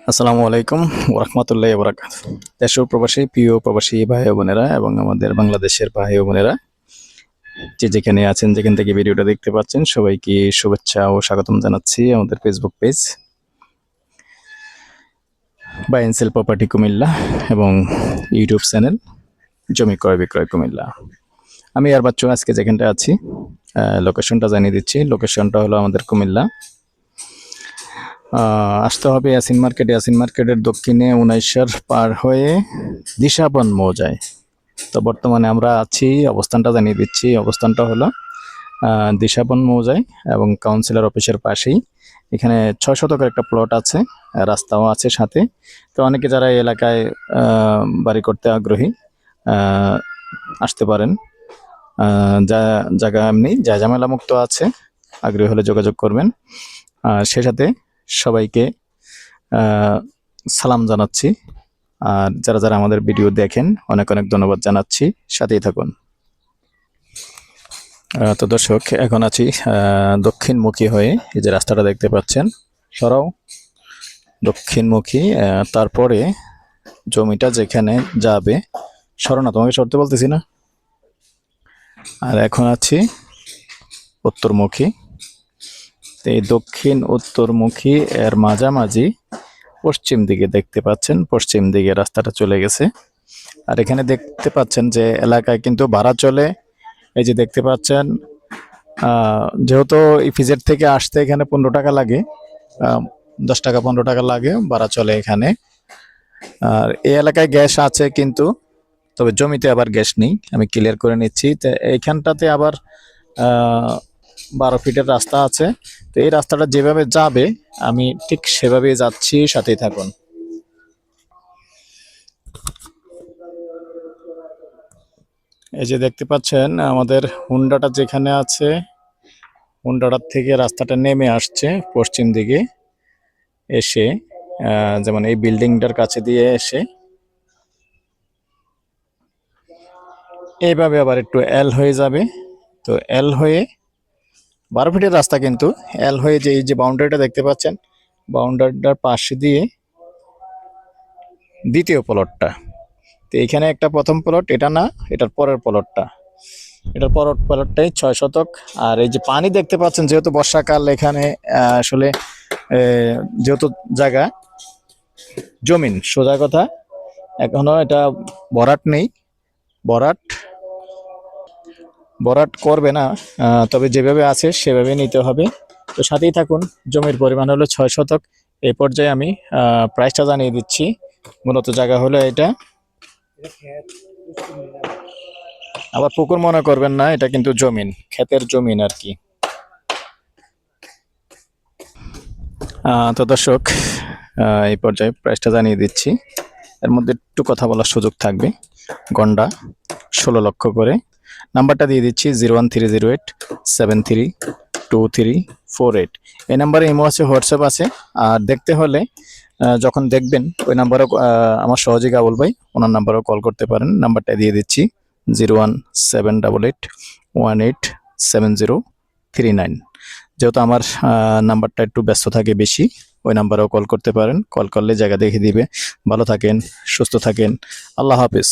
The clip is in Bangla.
আসসালামু আলাইকুম ওরহমতুল্লাহ বরাকাত। দেশ ও প্রবাসী প্রিয় প্রবাসী ভাই ও বোনেরা এবং আমাদের বাংলাদেশের ভাই ও বোনেরা যে যেখানে আছেন, যেখান থেকে ভিডিওটা দেখতে পাচ্ছেন, সবাইকে শুভেচ্ছা ও স্বাগতম জানাচ্ছি আমাদের Facebook page buy and sell property Comilla এবং ইউটিউব চ্যানেল জমি ক্রয় বিক্রয় কুমিল্লা। আমি আর বাচ্চু আজকে যেখানটা আছি, লোকেশনটা জানিয়ে দিচ্ছি। লোকেশনটা হলো আমাদের কুমিল্লা। আসতে হবে ইয়াসিন মার্কেট। ইয়াসিন মার্কেটের দক্ষিণে 19 পার হয়ে দিশাবন মৌজায়। তো বর্তমানে আমরা আছি, অবস্থানটা জানিয়ে দিচ্ছি। অবস্থানটা হলো দিশাবন মৌজায় এবং কাউন্সিলর অফিসের পাশেই। এখানে 6 শতকের একটা প্লট আছে, রাস্তাও আছে সাথে। তো অনেকে যারা এই এলাকায় বাড়ি করতে আগ্রহী আসতে পারেন। জায়গা এমনি ঝামেলা মুক্ত আছে, আগ্রহী হলে যোগাযোগ করবেন। সে সাথে সবাইকে সালাম জানাচ্ছি। আর যারা যারা আমাদের ভিডিও দেখেন অনেক অনেক ধন্যবাদ জানাচ্ছি, সাথেই থাকুন। তো দর্শক, এখন আছি দক্ষিণমুখী হয়ে। এই যে রাস্তাটা দেখতে পাচ্ছেন, সরাও দক্ষিণমুখী। তারপরে জমিটা যেখানে যাবে, সরো না, তোমাকে সরতে বলতেছি না। আর এখন আছি উত্তরমুখী। এই দক্ষিণ উত্তরমুখী এর মাঝামাঝি পশ্চিম দিকে দেখতে পাচ্ছেন, পশ্চিম দিকে রাস্তাটা চলে গেছে। আর এখানে দেখতে পাচ্ছেন যে এলাকায় কিন্তু ভাড়া চলে। এই যে দেখতে পাচ্ছেন, যেহেতু ইপিজেড থেকে আসতে এখানে 15 টাকা লাগে, 10 টাকা 15 টাকা লাগে, ভাড়া চলে এখানে। আর এই এলাকায় গ্যাস আছে কিন্তু, তবে জমিতে আবার গ্যাস নেই। আমি ক্লিয়ার করে নিচ্ছি। তো এইখানটাতে আবার 12 ফিটের রাস্তা আছে। তো এই রাস্তাটা যেভাবে যাবে আমি ঠিক সেভাবেই যাচ্ছি, সাথেই থাকুন। এই যে দেখতে পাচ্ছেন আমাদের হুন্ডাটা যেখানে আছে, হুন্ডাটার থেকে রাস্তাটা নেমে আসছে পশ্চিম দিকে এসে, যেমন এই বিল্ডিংটার কাছে দিয়ে এসে এইভাবে আবার একটু এল হয়ে যাবে। তো এল হয়ে 12 ফিটের রাস্তা, কিন্তু এল হয়ে যে এই যে বাউন্ডারিটা দেখতে পাচ্ছেন, বাউন্ডারিটার পাশে দিয়ে দ্বিতীয় প্লটটা। তো এখানে একটা প্রথম প্লট, এটা না, এটার পরের প্লটটা, এটার পরের প্লটটাই 6 শতক। আর এই যে পানি দেখতে পাচ্ছেন, যেহেতু বর্ষাকাল, এখানে আসলে যেহেতু জায়গা জমিন, সোজা কথা, এখনো এটা ভরাট নেই। ভরাট ভরাট করবে না, তবে যেভাবে আছে সেভাবে নিতে হবে। তো সাথেই থাকুন। জমির পরিমাণ হলো 6 শতক। এই পর্যায়ে আমি প্রাইসটা জানিয়ে দিচ্ছি। মূলত জায়গা হলো এটা, আবার পুকুর মনে করবেন না, এটা কিন্তু জমিন, ক্ষেতের জমিন আর কি। তো দর্শক, এই পর্যায়ে প্রাইসটা জানিয়ে দিচ্ছি। এর মধ্যে একটু কথা বলার সুযোগ থাকবে। গন্ডা 16 লক্ষ করে। নাম্বারটা দিয়ে দিচ্ছি 01308732348। এই নাম্বারে ইমো আছে, হোয়াটসঅ্যাপ আছে। আর দেখতে হলে যখন দেখবেন ওই নাম্বারও আমার সহযোগী আবুল ভাই, ওনার নাম্বারও কল করতে পারেন। নাম্বারটা দিয়ে দিচ্ছি 01788187039। যেহেতু আমার নাম্বারটা একটু ব্যস্ত থাকে বেশি, ওই নাম্বারেও কল করতে পারেন। কল করলে জায়গা দেখে দিবে। ভালো থাকেন, সুস্থ থাকেন, আল্লাহ হাফেজ।